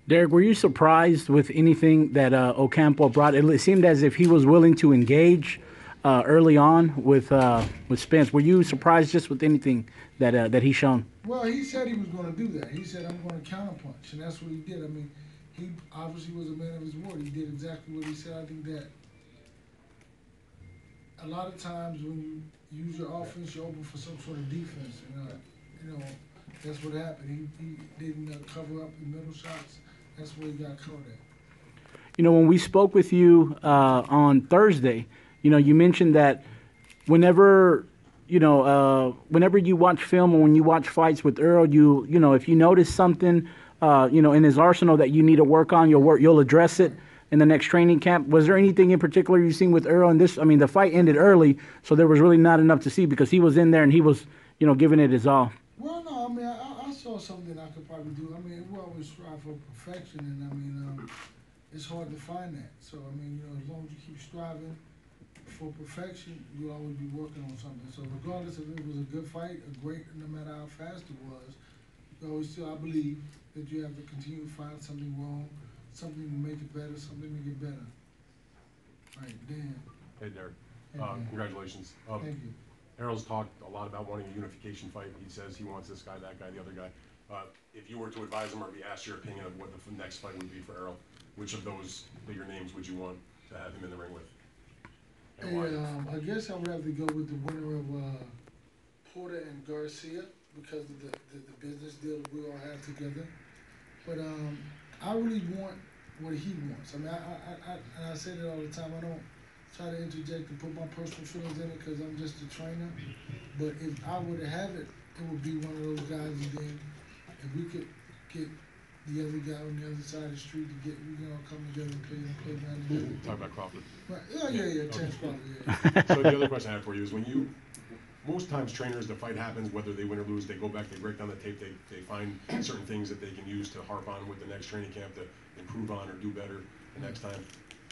Derrick, were you surprised with anything that Ocampo brought? It seemed as if he was willing to engage early on with Spence. Were you surprised just with anything that he shown? Well, he said he was going to do that. He said, I'm going to counterpunch. And that's what he did. I mean, he obviously was a man of his word. He did exactly what he said. I think that a lot of times when you use your offense, you're open for some sort of defense. And, you know, that's what happened. He didn't cover up the middle shots. That's where he got caught at. You know, when we spoke with you on Thursday, you know, you mentioned that whenever whenever you watch film or when you watch fights with Earl, you know, if you notice something, in his arsenal that you need to work on, you'll address it in the next training camp. Was there anything in particular you seen with Earl in this? I mean, the fight ended early, so there was really not enough to see because he was in there and he was, giving it his all. Well, no, I mean, I saw something I could probably do. I mean, we always strive for perfection, and I mean, it's hard to find that. So, I mean, as long as you keep striving for perfection, you'll always be working on something. So, regardless if it was a good fight, a great, no matter how fast it was, you always still, I believe, that you have to continue to find something wrong, something to make it better, something to get better. All right, Dan. Hey, Derrick. Hey, Dan. Congratulations. Thank you. Errol's talked a lot about wanting a unification fight. He says he wants this guy, that guy, the other guy. If you were to advise him or be asked your opinion of what the next fight would be for Errol, which of those bigger names would you want to have him in the ring with? And why? I guess I would have to go with the winner of Porter and Garcia because of the business deal that we all have together. But I really want what he wants. I mean, I say that all the time. I don't try to interject and put my personal feelings in it because I'm just a trainer. But if I were to have it, it would be one of those guys. And then if we could get the other guy on the other side of the street to get, we can all come together and play around together. Talk about Crawford. Right. Yeah. Terrence Crawford, yeah. So the other question I have for you is most times trainers, the fight happens, whether they win or lose, they go back, they break down the tape, they find certain things that they can use to harp on with the next training camp to improve on or do better the next time.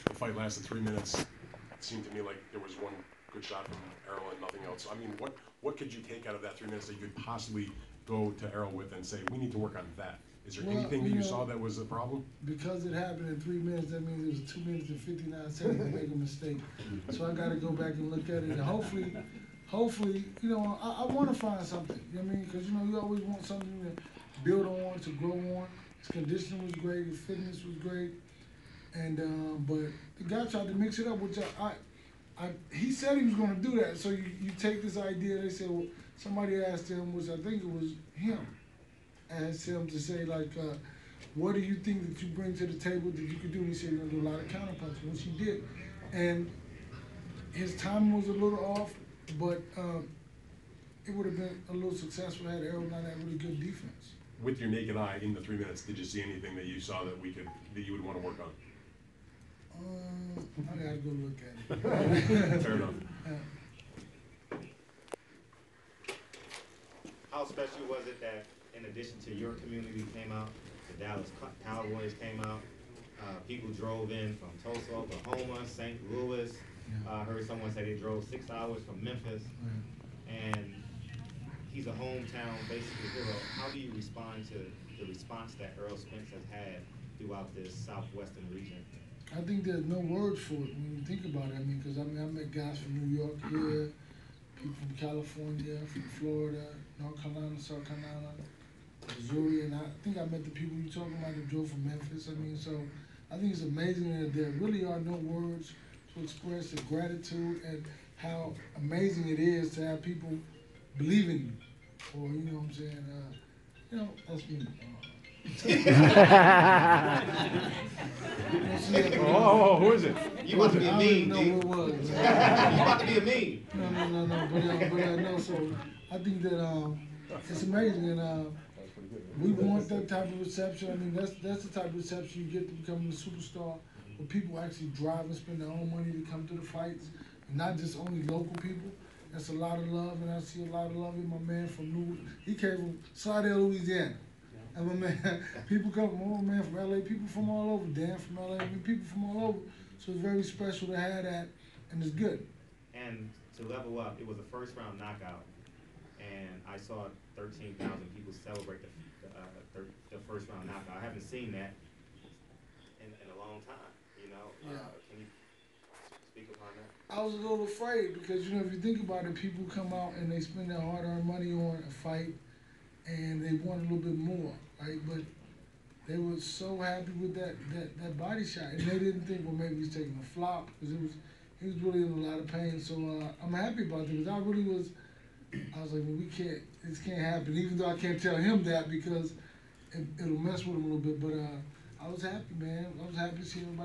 The fight lasted 3 minutes. It seemed to me like there was one good shot from Errol and nothing else. I mean, what could you take out of that 3 minutes that you could possibly go to Errol with and say, we need to work on that? Is there anything that you saw that was a problem? Because it happened in 3 minutes, that means it was 2 minutes and 59 seconds to make a mistake. So I got to go back and look at it, and hopefully, I want to find something. You know what I mean? Because you always want something to build on, to grow on. His conditioning was great, his fitness was great, and but the guy tried to mix it up, which he said he was going to do that. So you take this idea. They said, well, somebody asked him, which I think it was him, asked him to say like, what do you think that you bring to the table that you could do? And he said you're going to do a lot of counterpunching, which he did, and his timing was a little off, but it would have been a little successful had Errol not had really good defense. With your naked eye in the 3 minutes, did you see anything that you saw that you would want to work on? I gotta go look at it. Fair enough. How special was it that, in addition to your community came out, the Dallas Cowboys came out, people drove in from Tulsa, Oklahoma, St. Louis. I heard someone say they drove 6 hours from Memphis, and he's a hometown basically hero. How do you respond to the response that Errol Spence has had throughout this southwestern region? I think there's no words for it when you think about it. I mean, because I met guys from New York here, people from California, from Florida, North Carolina, South Carolina, Missouri, and I think I met the people you're talking about that drove from Memphis. I mean, so I think it's amazing that there really are no words to express the gratitude and how amazing it is to have people believe in you. Or, you know what I'm saying? That's me. Oh, who is it? You about to be a meme, know D. who it was. You about to be a meme. No. But no. So I think that it's amazing, and we want that type of reception. I mean, that's the type of reception you get to becoming a superstar, where people actually drive and spend their own money to come to the fights, and not just only local people. That's a lot of love, and I see a lot of love in my man he came from Slidell, Louisiana. And my man, people come, my man from LA, people from all over, Dan from LA, I mean, people from all over. So it's very special to have that, and it's good. And to level up, it was a first round knockout, and I saw 13,000 people celebrate the first round knockout. I haven't seen that in a long time, you know? Yeah. Can you speak upon that? I was a little afraid because, you know, if you think about it, people come out and they spend their hard-earned money on a fight and they want a little bit more, right? But they were so happy with that body shot, and they didn't think, well, maybe he's taking a flop, because he was really in a lot of pain. So I'm happy about that, because I was like, well, this can't happen, even though I can't tell him that because it'll mess with him a little bit. But I was happy, man. I was happy to see everybody